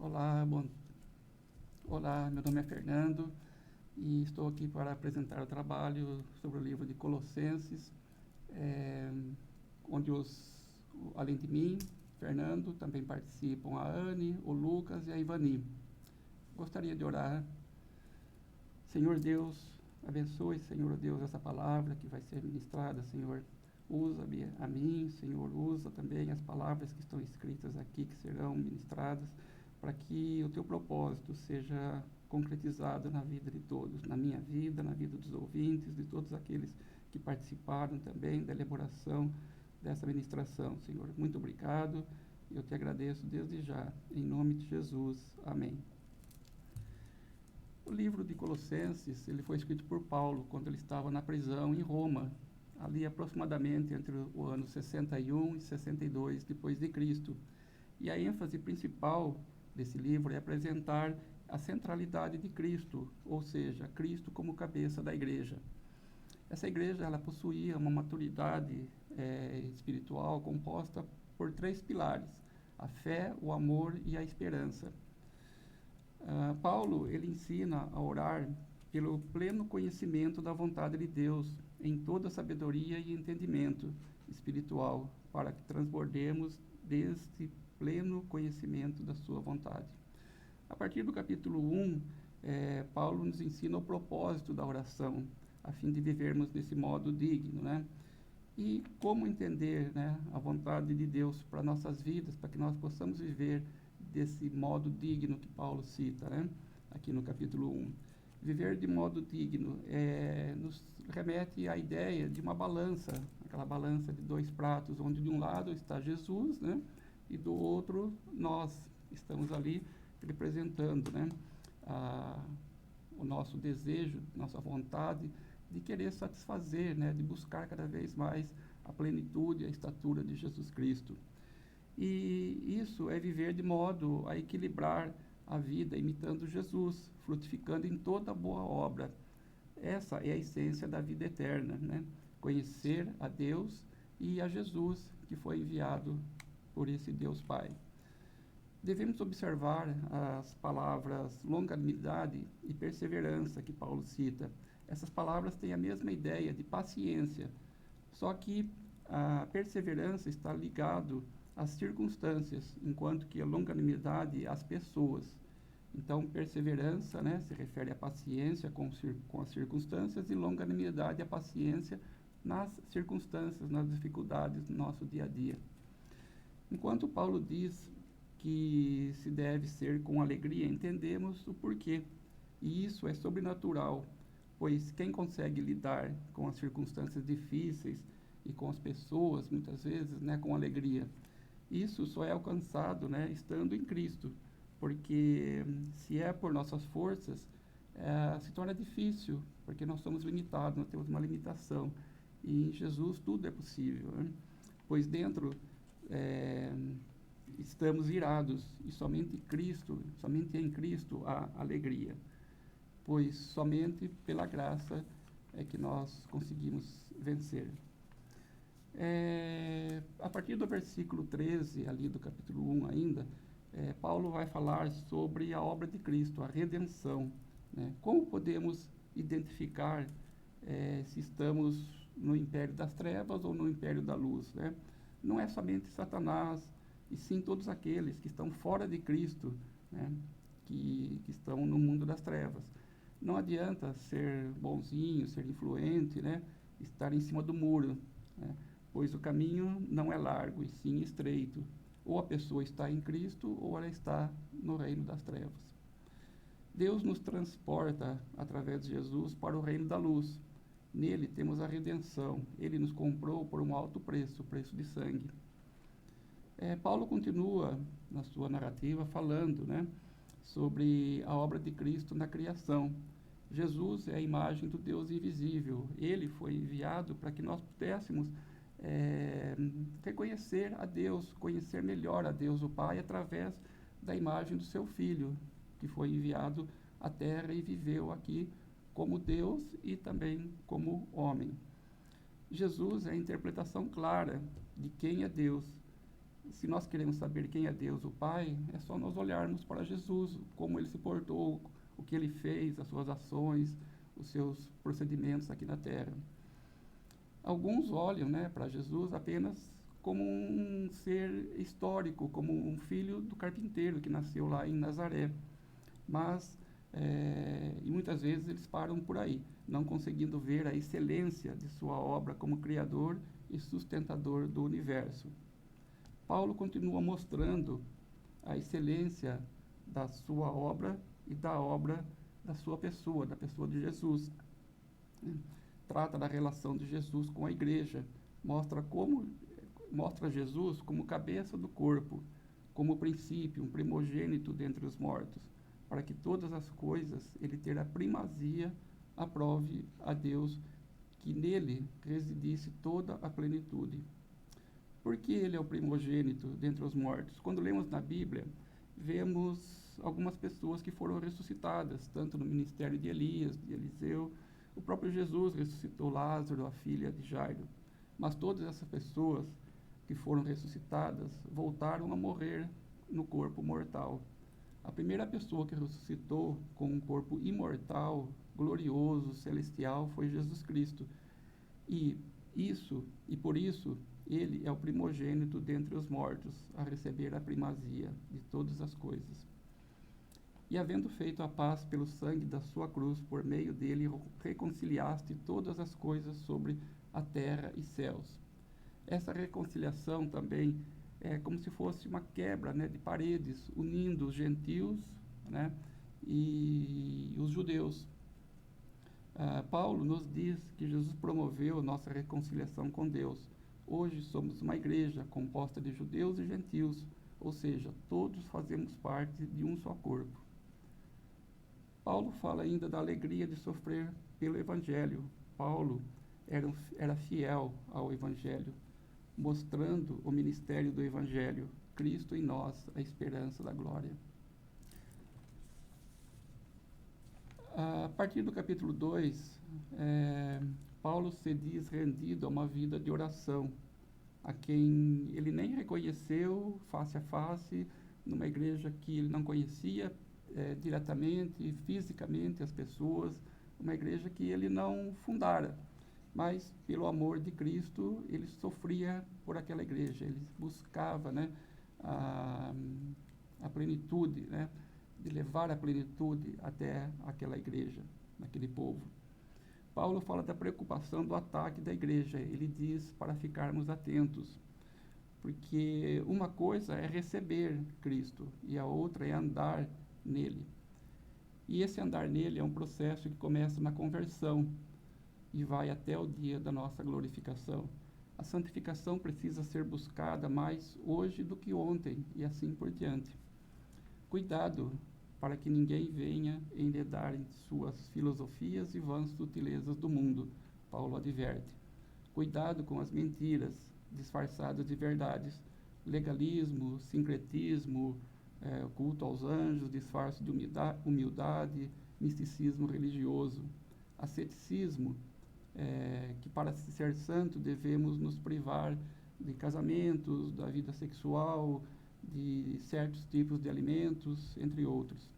Olá, Olá, meu nome é Fernando e estou aqui para apresentar o trabalho sobre o livro de Colossenses, onde além de mim, Fernando, também participam a Anne, o Lucas e a Ivani. Gostaria de orar. Senhor Deus, abençoe, Senhor Deus, essa palavra que vai ser ministrada, Senhor. Usa-me a mim, Senhor, usa também as palavras que estão escritas aqui, que serão ministradas, para que o teu propósito seja concretizado na vida de todos, na minha vida, na vida dos ouvintes, de todos aqueles que participaram também da elaboração dessa ministração, Senhor. Muito obrigado, eu te agradeço desde já, em nome de Jesus. Amém. O livro de Colossenses, ele foi escrito por Paulo quando ele estava na prisão em Roma, ali aproximadamente entre o ano 61 e 62 depois de Cristo. E a ênfase principal desse livro é apresentar a centralidade de Cristo, ou seja, Cristo como cabeça da igreja. Essa igreja ela possuía uma maturidade espiritual composta por 3 pilares: a fé, o amor e a esperança. Paulo ele ensina a orar pelo pleno conhecimento da vontade de Deus em toda sabedoria e entendimento espiritual, para que transbordemos deste pleno conhecimento da sua vontade. A partir do capítulo 1, Paulo nos ensina o propósito da oração, a fim de vivermos desse modo digno, né? E como entender, né, a vontade de Deus para nossas vidas, para que nós possamos viver desse modo digno que Paulo cita, né, aqui no capítulo 1. Viver de modo digno nos remete à ideia de uma balança, aquela balança de 2 pratos, onde de um lado está Jesus, né, e do outro nós estamos ali representando, né, o nosso desejo, nossa vontade de querer satisfazer, né, de buscar cada vez mais a plenitude, a estatura de Jesus Cristo. E isso é viver de modo a equilibrar a vida, imitando Jesus, frutificando em toda boa obra. Essa é a essência da vida eterna, né? Conhecer a Deus e a Jesus, que foi enviado por esse Deus Pai. Devemos observar as palavras longanimidade e perseverança que Paulo cita. Essas palavras têm a mesma ideia de paciência, só que a perseverança está ligado às circunstâncias, enquanto que a longanimidade às pessoas. Então, perseverança, né, se refere à paciência com as circunstâncias, e longanimidade à paciência nas circunstâncias, nas dificuldades do nosso dia a dia. Enquanto Paulo diz que se deve ser com alegria, entendemos o porquê. E isso é sobrenatural, pois quem consegue lidar com as circunstâncias difíceis e com as pessoas, muitas vezes, né, com alegria, isso só é alcançado, né, estando em Cristo, porque se é por nossas forças, se torna difícil, porque nós somos limitados, nós temos uma limitação, e em Jesus tudo é possível, né? Pois dentro estamos irados, e somente em Cristo há alegria, pois somente pela graça é que nós conseguimos vencer. A partir do versículo 13, ali do capítulo 1 ainda, Paulo vai falar sobre a obra de Cristo, a redenção, né? Como podemos identificar se estamos no império das trevas ou no império da luz, né? Não é somente Satanás, e sim todos aqueles que estão fora de Cristo, né, que estão no mundo das trevas. Não adianta ser bonzinho, ser influente, né, estar em cima do muro, né, pois o caminho não é largo, e sim estreito. Ou a pessoa está em Cristo, ou ela está no reino das trevas. Deus nos transporta, através de Jesus, para o reino da luz. Nele temos a redenção. Ele nos comprou por um alto preço, o preço de sangue. Paulo continua na sua narrativa falando, né, sobre a obra de Cristo na criação. Jesus é a imagem do Deus invisível. Ele foi enviado para que nós pudéssemos reconhecer a Deus, conhecer melhor a Deus o Pai através da imagem do seu Filho, que foi enviado à Terra e viveu aqui como Deus e também como homem. Jesus é a interpretação clara de quem é Deus. se nós queremos saber quem é Deus, o Pai, é só nós olharmos para Jesus, como ele se portou, o que ele fez, as suas ações, os seus procedimentos aqui na Terra. Alguns olham, né, para Jesus apenas como um ser histórico, como um filho do carpinteiro que nasceu lá em Nazaré. Mas, e muitas vezes eles param por aí, não conseguindo ver a excelência de sua obra como criador e sustentador do universo. Paulo continua mostrando a excelência da sua obra e da obra da sua pessoa, da pessoa de Jesus. Trata da relação de Jesus com a igreja, mostra Jesus como cabeça do corpo, como princípio, um primogênito dentre os mortos, para que todas as coisas ele ter a primazia, aprove a Deus que nele residisse toda a plenitude. Por que ele é o primogênito dentre os mortos? Quando lemos na Bíblia, vemos algumas pessoas que foram ressuscitadas, tanto no ministério de Elias, de Eliseu. O próprio Jesus ressuscitou Lázaro, a filha de Jairo. Mas todas essas pessoas que foram ressuscitadas voltaram a morrer no corpo mortal. A primeira pessoa que ressuscitou com um corpo imortal, glorioso, celestial, foi Jesus Cristo. E por isso, ele é o primogênito dentre os mortos, a receber a primazia de todas as coisas. E havendo feito a paz pelo sangue da sua cruz, por meio dele reconciliaste todas as coisas sobre a terra e céus. Essa reconciliação também é como se fosse uma quebra, né, de paredes, unindo os gentios, né, e os judeus. Paulo nos diz que Jesus promoveu nossa reconciliação com Deus. Hoje somos uma igreja composta de judeus e gentios, ou seja, todos fazemos parte de um só corpo. Paulo fala ainda da alegria de sofrer pelo Evangelho. Paulo era fiel ao Evangelho, mostrando o ministério do Evangelho, Cristo em nós, a esperança da glória. A partir do capítulo 2, Paulo se diz rendido a uma vida de oração, a quem ele nem reconheceu face a face, numa igreja que ele não conhecia diretamente, fisicamente as pessoas, uma igreja que ele não fundara, mas pelo amor de Cristo ele sofria por aquela igreja, ele buscava, né, a plenitude, né, de levar a plenitude até aquela igreja, naquele povo. Paulo fala da preocupação do ataque da igreja. Ele diz para ficarmos atentos, porque uma coisa é receber Cristo e a outra é andar nele. E esse andar nele é um processo que começa na conversão e vai até o dia da nossa glorificação. A santificação precisa ser buscada mais hoje do que ontem e assim por diante. Cuidado para que ninguém venha enredar em suas filosofias e vãs sutilezas do mundo, Paulo adverte. Cuidado com as mentiras disfarçadas de verdades, legalismo, sincretismo, culto aos anjos, disfarce de humildade, misticismo religioso, asceticismo, que para ser santo devemos nos privar de casamentos, da vida sexual, de certos tipos de alimentos, entre outros.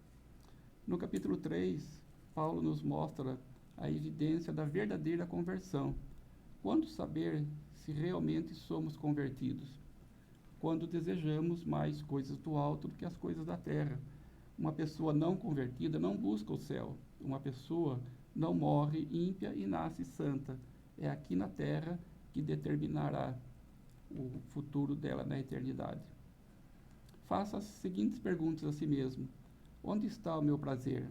No capítulo 3, Paulo nos mostra a evidência da verdadeira conversão. Quando saber se realmente somos convertidos? Quando desejamos mais coisas do alto do que as coisas da terra. Uma pessoa não convertida não busca o céu. Uma pessoa não morre ímpia e nasce santa. É aqui na terra que determinará o futuro dela na eternidade. Faça as seguintes perguntas a si mesmo. Onde está o meu prazer?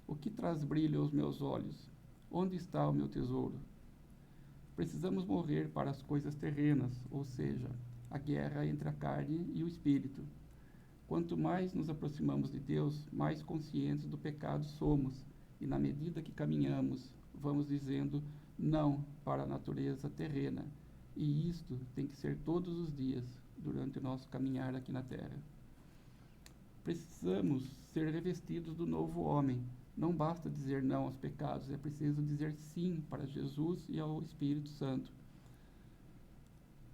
O que traz brilho aos meus olhos? Onde está o meu tesouro? Precisamos morrer para as coisas terrenas, ou seja, a guerra entre a carne e o espírito. Quanto mais nos aproximamos de Deus, mais conscientes do pecado somos, e na medida que caminhamos, vamos dizendo não para a natureza terrena. E isto tem que ser todos os dias, durante o nosso caminhar aqui na Terra. Precisamos ser revestidos do novo homem. Não basta dizer não aos pecados, é preciso dizer sim para Jesus e ao Espírito Santo.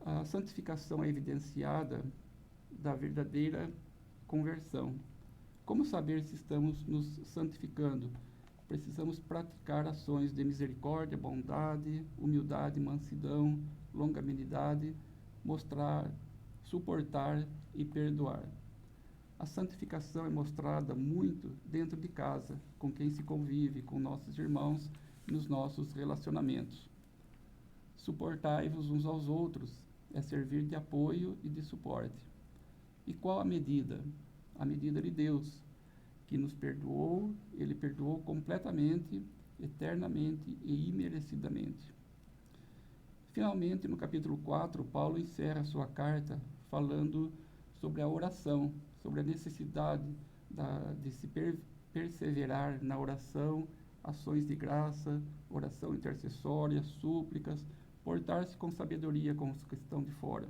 A santificação é evidenciada da verdadeira conversão. Como saber se estamos nos santificando? Precisamos praticar ações de misericórdia, bondade, humildade, mansidão, longanimidade, mostrar, suportar e perdoar. A santificação é mostrada muito dentro de casa, com quem se convive, com nossos irmãos, nos nossos relacionamentos. Suportai-vos uns aos outros, é servir de apoio e de suporte. E qual a medida? A medida de Deus, que nos perdoou, Ele perdoou completamente, eternamente e imerecidamente. Finalmente, no capítulo 4, Paulo encerra sua carta falando sobre a oração, sobre a necessidade de se perseverar na oração, ações de graça, oração intercessória, súplicas, portar-se com sabedoria com os que estão de fora.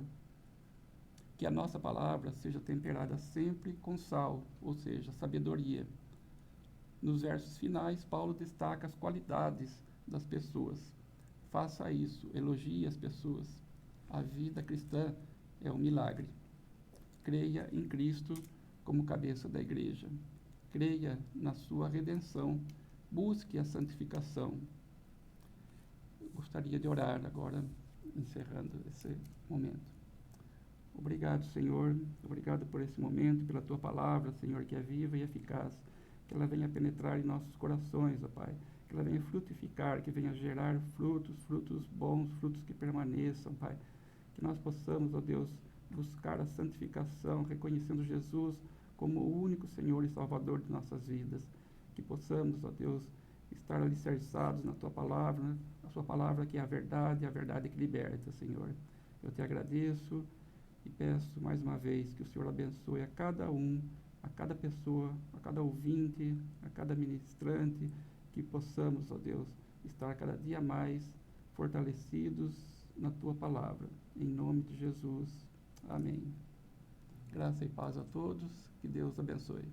Que a nossa palavra seja temperada sempre com sal, ou seja, sabedoria. Nos versos finais, Paulo destaca as qualidades das pessoas. Faça isso, elogie as pessoas. A vida cristã é um milagre. Creia em Cristo como cabeça da igreja. Creia na sua redenção. Busque a santificação. Eu gostaria de orar agora, encerrando esse momento. Obrigado, Senhor. Obrigado por esse momento, pela Tua palavra, Senhor, que é viva e eficaz. Que ela venha penetrar em nossos corações, ó Pai. Que ela venha frutificar, que venha gerar frutos, frutos bons, frutos que permaneçam, Pai. Que nós possamos, ó Deus, buscar a santificação, reconhecendo Jesus como o único Senhor e Salvador de nossas vidas. Que possamos, ó Deus, estar alicerçados na Tua palavra, a Sua palavra que é a verdade que liberta, Senhor. Eu te agradeço e peço mais uma vez que o Senhor abençoe a cada um, a cada pessoa, a cada ouvinte, a cada ministrante, que possamos, ó Deus, estar cada dia mais fortalecidos na Tua palavra. Em nome de Jesus. Amém. Graça e paz a todos. Que Deus abençoe.